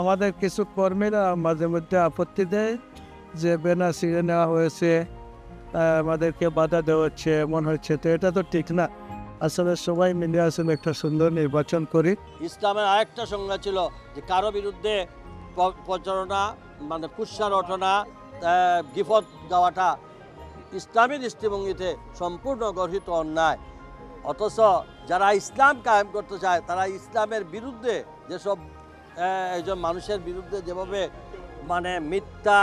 আমাদের কিছু কর্মীরা মাঝে মধ্যে আপত্তি দেয় যে ব্যানার ছিঁড়ে নেওয়া হয়েছে, আমাদেরকে বাধা দেওয়া হচ্ছে, এমন হচ্ছে। তো এটা তো ঠিক না। আসলে সবাই মিলে আসলে একটা সুন্দর নির্বাচন করি। ইসলামের আরেকটা সংজ্ঞা ছিল যে কারো বিরুদ্ধে প্রচারণা মানে কুৎসা রটনা, গিফত গাওয়াটা ইসলামী দৃষ্টিভঙ্গিতে সম্পূর্ণ গর্হিত অন্যায়। অথচ যারা ইসলাম কায়েম করতে চায় তারা ইসলামের বিরুদ্ধে যেসব একজন মানুষের বিরুদ্ধে যেভাবে মানে মিথ্যা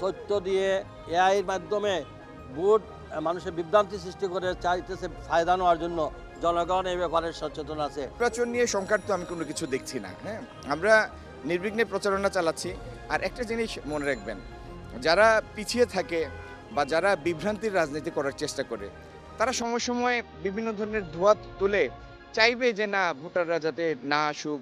তথ্য দিয়ে এআইয়ের মাধ্যমে ভোট মানুষের বিভ্রান্তি সৃষ্টি করে চাইতেছে ফায়দা নেওয়ার জন্য, জনগণ এই ব্যাপারে সচেতন আছে। নির্বাচন নিয়ে সংকট তো আমি কোনো কিছু দেখছি না। হ্যাঁ, আমরা নির্বিঘ্নে প্রচারণা চালাচ্ছি। আর একটা জিনিস মনে রাখবেন, যারা পিছিয়ে থাকে বা যারা বিভ্রান্তির রাজনীতি করার চেষ্টা করে তারা সময় সময় বিভিন্ন ধরনের ধোঁয়া তুলে চাইবে যে না ভোটাররা যাতে না আসুক।